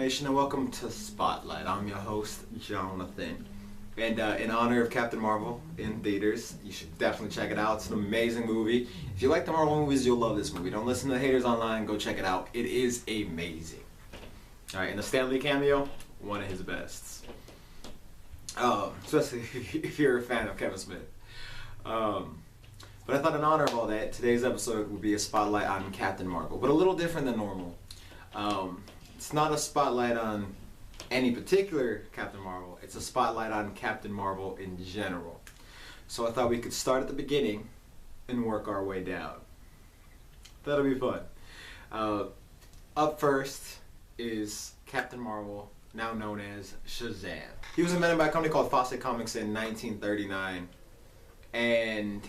Nation, and welcome to Spotlight. I'm your host, Jonathan. And in honor of Captain Marvel in theaters, you should definitely check it out. It's an amazing movie. If you like the Marvel movies, you'll love this movie. Don't listen to the haters online, go check it out. It is amazing. Alright, and the Stan Lee cameo, one of his bests. Especially if you're a fan of Kevin Smith. But I thought in honor of all that, today's episode would be a spotlight on Captain Marvel, but a little different than normal. It's not a spotlight on any particular Captain Marvel, it's a spotlight on Captain Marvel in general. So I thought we could start at the beginning and work our way down. That'll be fun. Up first is Captain Marvel, now known as Shazam. He was invented by a company called Fawcett Comics in 1939, and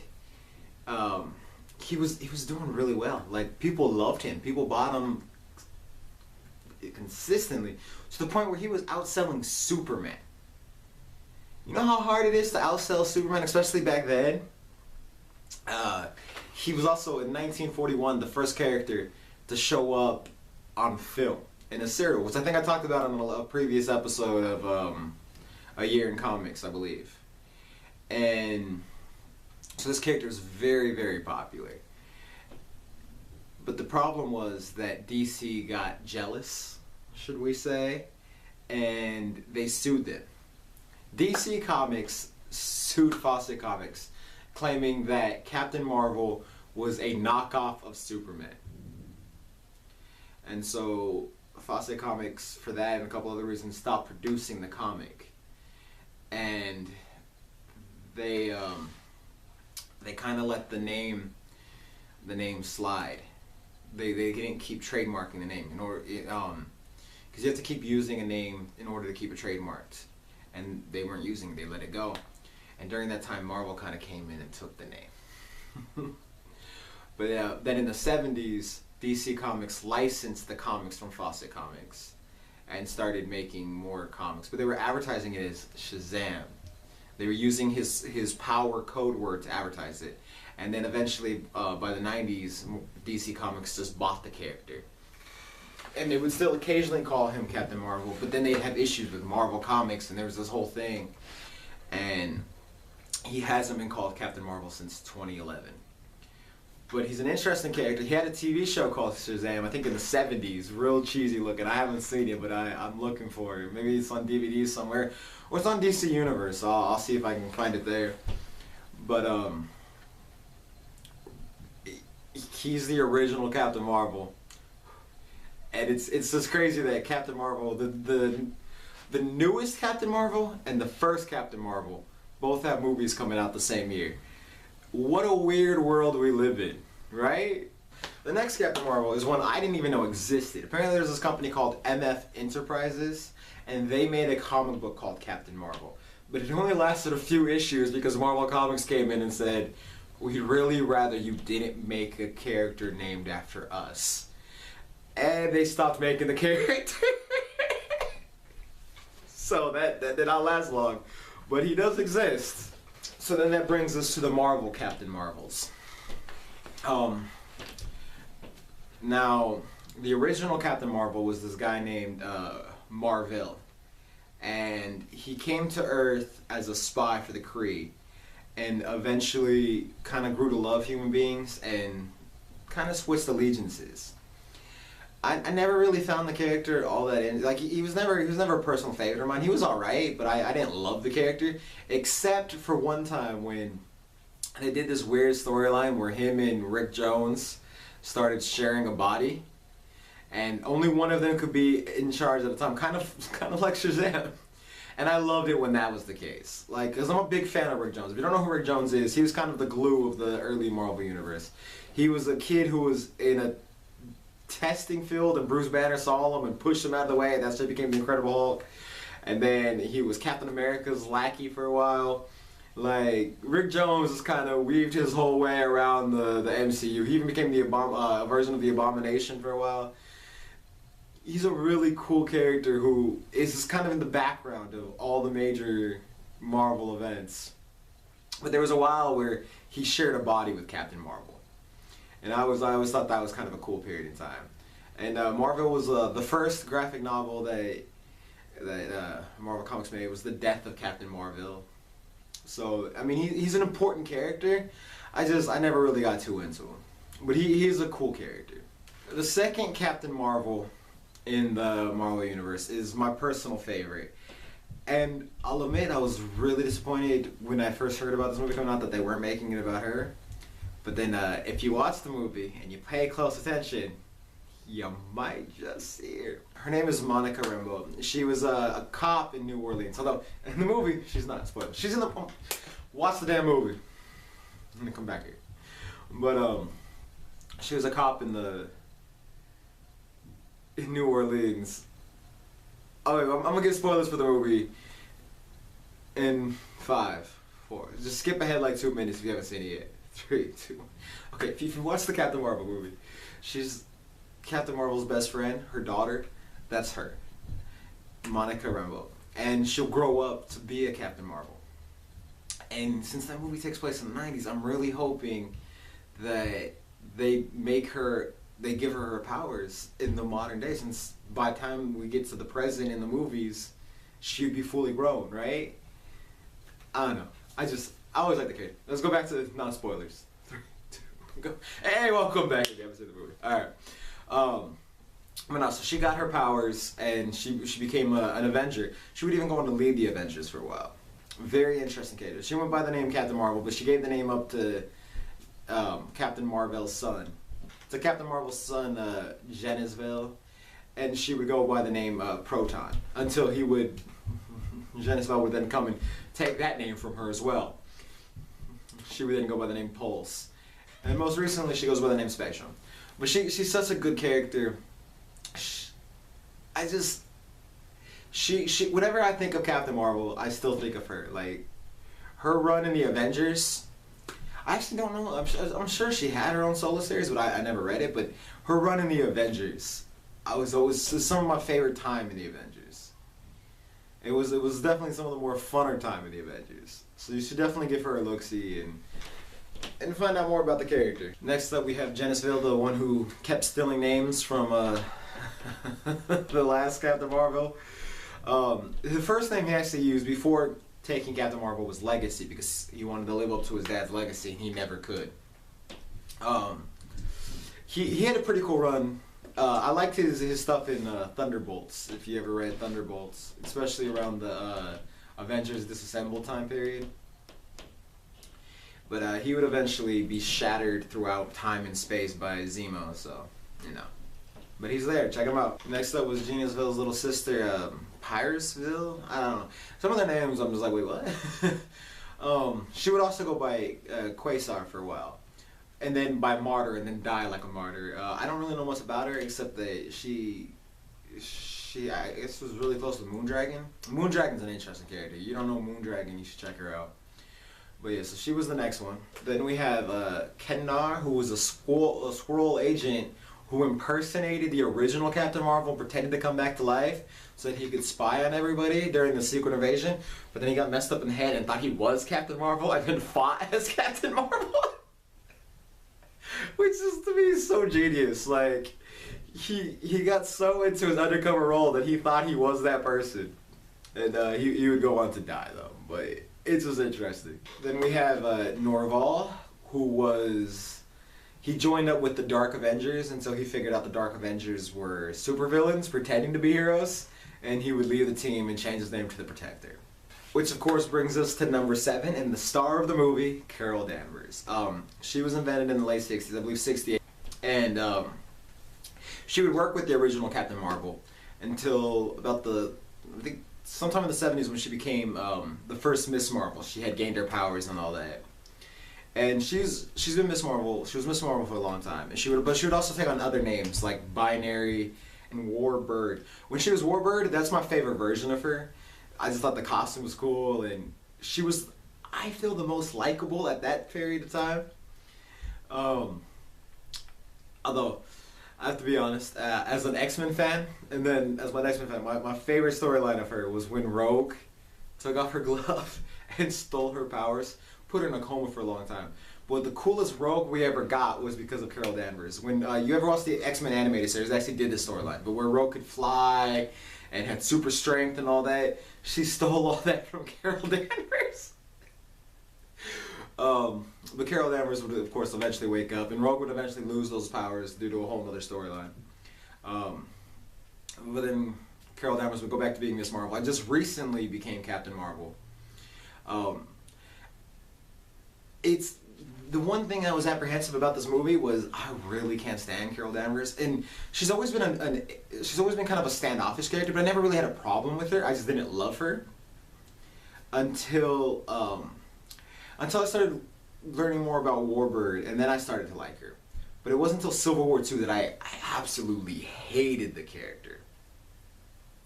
he was doing really well. Like, people loved him. People bought him consistently to the point where he was outselling Superman. You know how hard it is to outsell Superman, especially back then? He was also in 1941 the first character to show up on film in a serial, which I think I talked about on a previous episode of A Year in Comics, I believe. And so this character is very, very popular. But the problem was that DC got jealous, should we say, and they sued them. DC Comics sued Fawcett Comics, claiming that Captain Marvel was a knockoff of Superman. And so Fawcett Comics, for that and a couple other reasons, stopped producing the comic. And they kind of let the name slide. They didn't keep trademarking the name in order, because you have to keep using a name in order to keep it trademarked, and they weren't using it. They let it go, and during that time, Marvel kind of came in and took the name. But then in the 70s, DC Comics licensed the comics from Fawcett Comics and started making more comics, but they were advertising it as Shazam. They were using his power code word to advertise it. And then eventually, by the 90s, DC Comics just bought the character. And they would still occasionally call him Captain Marvel, but then they'd have issues with Marvel Comics, and there was this whole thing. And he hasn't been called Captain Marvel since 2011. But he's an interesting character. He had a TV show called Shazam, I think in the 70s, real cheesy looking. I haven't seen it, but I'm looking for it. Maybe it's on DVD somewhere, or it's on DC Universe. I'll see if I can find it there. But he's the original Captain Marvel, and it's just crazy that Captain Marvel, the newest Captain Marvel and the first Captain Marvel, both have movies coming out the same year. What a weird world we live in, right? The next Captain Marvel is one I didn't even know existed. Apparently there's this company called MF Enterprises, and they made a comic book called Captain Marvel. But it only lasted a few issues because Marvel Comics came in and said, we'd really rather you didn't make a character named after us. And they stopped making the character. So that did not last long. But he does exist. So then that brings us to the Marvel Captain Marvels. Now, the original Captain Marvel was this guy named mar-vell. And he came to Earth as a spy for the Kree, and eventually kind of grew to love human beings and kind of switched allegiances. I never really found the character all that he was never a personal favorite of mine. He was alright, but I didn't love the character, except for one time when they did this weird storyline where him and Rick Jones started sharing a body, and only one of them could be in charge at a time, kind of like Shazam. And I loved it when that was the case. Like, because I'm a big fan of Rick Jones. If you don't know who Rick Jones is, he was kind of the glue of the early Marvel Universe. He was a kid who was in a testing field, and Bruce Banner saw him and pushed him out of the way, and that's how he became the Incredible Hulk. And then he was Captain America's lackey for a while. Like, Rick Jones just kind of weaved his whole way around the MCU. He even became the version of the Abomination for a while. He's a really cool character who is just kind of in the background of all the major Marvel events. But there was a while where he shared a body with Captain Marvel. And I always thought that was kind of a cool period in time. And mar-vell was the first graphic novel that Marvel Comics made. It was the death of Captain Mar-vell. So I mean, he's an important character. I never really got too into him, but he's a cool character. The second Captain Marvel in the Marvel Universe is my personal favorite. And I'll admit, I was really disappointed when I first heard about this movie coming out that they weren't making it about her. But then if you watch the movie and you pay close attention, you might just see her. Her name is Monica Rambeau. She was a cop in New Orleans. Although, in the movie, she's not. Spoiled. She's in the... Watch the damn movie. I'm gonna come back here. But, she was a cop in New Orleans. Oh, I'm gonna give spoilers for the movie in 5, 4. Just skip ahead like 2 minutes if you haven't seen it yet. 3, 2, 1. Okay, if you watch the Captain Marvel movie, she's Captain Marvel's best friend, her daughter. That's her, Monica Rambeau, and she'll grow up to be a Captain Marvel. And since that movie takes place in the 90s, I'm really hoping that they give her her powers in the modern day, since by the time we get to the present in the movies, she'd be fully grown, right? I don't know. I always like the character. Let's go back to non-spoilers. 3, 2, go. Hey, welcome back if you haven't seen the movie. Alright. But no, so she got her powers and she became an Avenger. She would even go on to lead the Avengers for a while. Very interesting character. She went by the name Captain Marvel, but she gave the name up to Captain Mar-vell's son. To Captain Marvel's son, Genis-vell, and she would go by the name Proton until Genis-vell would then come and take that name from her as well. She would then go by the name Pulse, and most recently she goes by the name Spectrum. But she's such a good character. Whenever I think of Captain Marvel, I still think of her. Like, her run in the Avengers, I actually don't know. I'm sure she had her own solo series, but I never read it. But her run in the Avengers, it's some of my favorite time in the Avengers. It was definitely some of the more funner time in the Avengers. So you should definitely give her a look-see and find out more about the character. Next up, we have Genis-vell, the one who kept stealing names from the last Captain Marvel. The first name he actually used before taking Captain Marvel was Legacy, because he wanted to live up to his dad's legacy and he never could. He had a pretty cool run. I liked his stuff in Thunderbolts, if you ever read Thunderbolts, especially around the Avengers Disassemble time period. But he would eventually be shattered throughout time and space by Zemo, so, you know. But he's there, check him out. Next up was Genis-vell's little sister, Pyresville? I don't know. Some of their names, I'm just like, wait, what? She would also go by Quasar for a while. And then by Martyr, and then die like a martyr. I don't really know much about her, except that she I guess was really close to Moondragon. Moondragon's an interesting character. You don't know Moondragon, you should check her out. But yeah, so she was the next one. Then we have Kennar, who was a squirrel agent who impersonated the original Captain Marvel and pretended to come back to life so that he could spy on everybody during the Secret Invasion. But then he got messed up in the head and thought he was Captain Marvel and then fought as Captain Marvel. Which is, to me, so genius. Like, he got so into his undercover role that he thought he was that person. And he would go on to die, though. But it's just interesting. Then we have Mar-vell, who was... He joined up with the Dark Avengers until he figured out the Dark Avengers were supervillains pretending to be heroes, and he would leave the team and change his name to the Protector. Which of course brings us to number 7, and the star of the movie, Carol Danvers. She was invented in the late 60s, I believe 68, and she would work with the original Captain Marvel until about I think sometime in the 70s when she became the first Miss Marvel. She had gained her powers and all that. And she's been Miss Marvel. She was Miss Marvel for a long time, and but she would also take on other names like Binary and Warbird. When she was Warbird, that's my favorite version of her. I just thought the costume was cool, and she was, I feel, the most likable at that period of time. Although I have to be honest, as an X-Men fan, and then as my X-Men fan, my favorite storyline of her was when Rogue took off her glove and stole her powers. Put her in a coma for a long time. But the coolest Rogue we ever got was because of Carol Danvers. When you ever watched the X-Men animated series, they actually did this storyline, but where Rogue could fly and had super strength and all that, she stole all that from Carol Danvers. But Carol Danvers would, of course, eventually wake up, and Rogue would eventually lose those powers due to a whole other storyline. But then Carol Danvers would go back to being Miss Marvel. I just recently became Captain Marvel. It's the one thing I was apprehensive about this movie was I really can't stand Carol Danvers, and she's always been she's always been kind of a standoffish character, but I never really had a problem with her. I just didn't love her until I started learning more about Warbird, and then I started to like her. But it wasn't until Civil War II that I absolutely hated the character.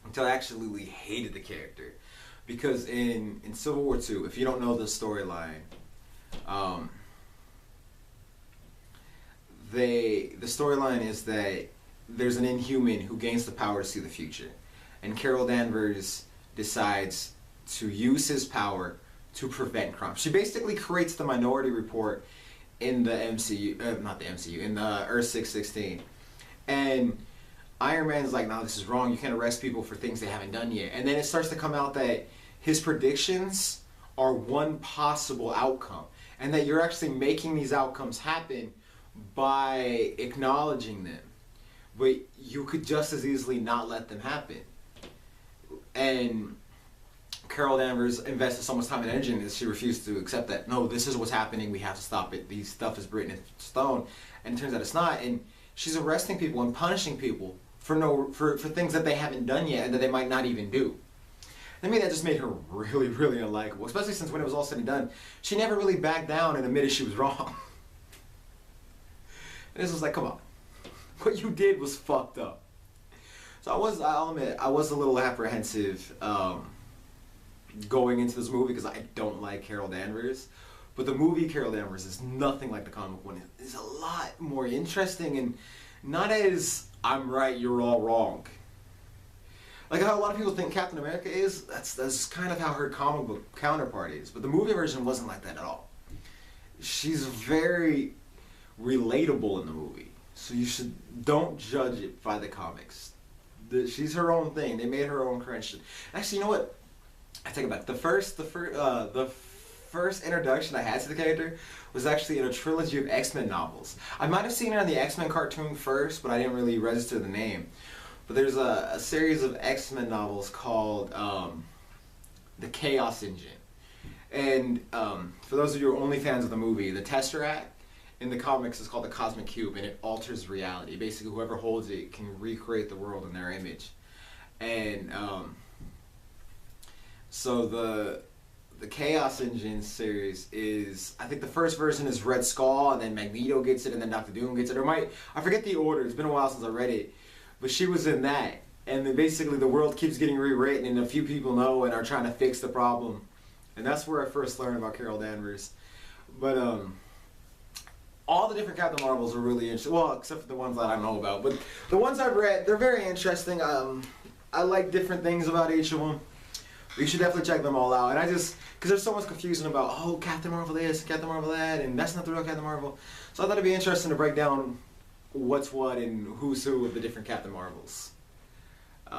Until I absolutely hated the character, because in Civil War II, if you don't know the storyline. The storyline is that there's an Inhuman who gains the power to see the future, and Carol Danvers decides to use his power to prevent crime. She basically creates the Minority Report in the MCU, not the MCU, in the Earth 616, and Iron Man's like, no, this is wrong. You can't arrest people for things they haven't done yet. And then it starts to come out that his predictions are one possible outcome, and that you're actually making these outcomes happen by acknowledging them, but you could just as easily not let them happen. And Carol Danvers invested so much time and energy in this, she refused to accept that, no, this is what's happening, we have to stop it, these stuff is written in stone. And it turns out it's not, and she's arresting people and punishing people for things that they haven't done yet and that they might not even do. I mean, that just made her really, really unlikable, especially since when it was all said and done, she never really backed down and admitted she was wrong. And this was like, come on, what you did was fucked up. So I'll admit, I was a little apprehensive going into this movie because I don't like Carol Danvers. But the movie Carol Danvers is nothing like the comic one. It's a lot more interesting and not as I'm right, you're all wrong. Like how a lot of people think Captain America is, that's kind of how her comic book counterpart is. But the movie version wasn't like that at all. She's very relatable in the movie. So don't judge it by the comics. She's her own thing. They made her own creation. Actually, you know what? I take it back. The first introduction I had to the character was actually in a trilogy of X-Men novels. I might have seen her in the X-Men cartoon first, but I didn't really register the name. But there's a series of X-Men novels called The Chaos Engine. And for those of you who are only fans of the movie, the Tesseract in the comics is called the Cosmic Cube, and it alters reality. Basically, whoever holds it can recreate the world in their image. And so the Chaos Engine series is, I think the first version is Red Skull, and then Magneto gets it, and then Doctor Doom gets it. I forget the order. It's been a while since I read it, but she was in that. And then basically the world keeps getting rewritten, and a few people know and are trying to fix the problem. And that's where I first learned about Carol Danvers. But all the different Captain Marvels are really interesting. Well, except for the ones that I know about. But the ones I've read, they're very interesting. I like different things about each of them. You should definitely check them all out. And because there's so much confusion about, oh, Captain Marvel this, Captain Marvel that, and that's not the real Captain Marvel. So I thought it'd be interesting to break down what's what and who's who of the different Captain Marvels. We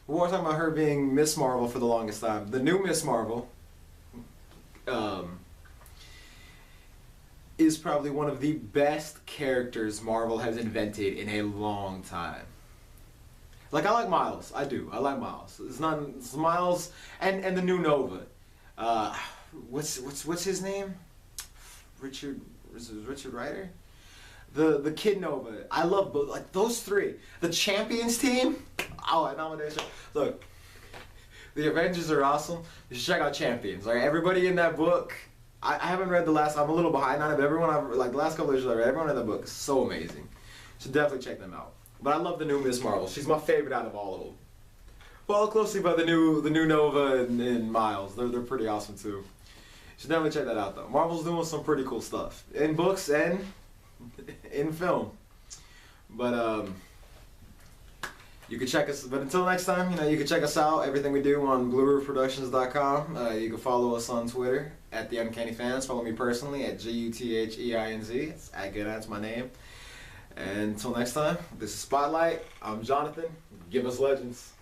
were talking about her being Miss Marvel for the longest time. The new Miss Marvel is probably one of the best characters Marvel has invented in a long time. Like, I like Miles. I do. I like Miles. It's Miles and the new Nova. What's his name? Richard Rider? The Kid Nova. I love both. Like, those three. The Champions team. Oh, I nominated. Look, the Avengers are awesome. You should check out Champions. Like, everybody in that book. I haven't read the last. I'm a little behind on it, but the last couple of issues I read, everyone in that book is so amazing. Should definitely check them out. But I love the new Miss Marvel. She's my favorite out of all of them. Followed closely by the new Nova and Miles. They're pretty awesome too. Should definitely check that out though. Marvel's doing some pretty cool stuff in books and in film. But You can check us, but until next time, you can check us out. Everything we do on BlueRiverProductions.com. You can follow us on Twitter at the Uncanny Fans. Follow me personally at GUTHEINZ. It's at good. That's my name. And until next time, this is Spotlight. I'm Jonathan. Give us legends.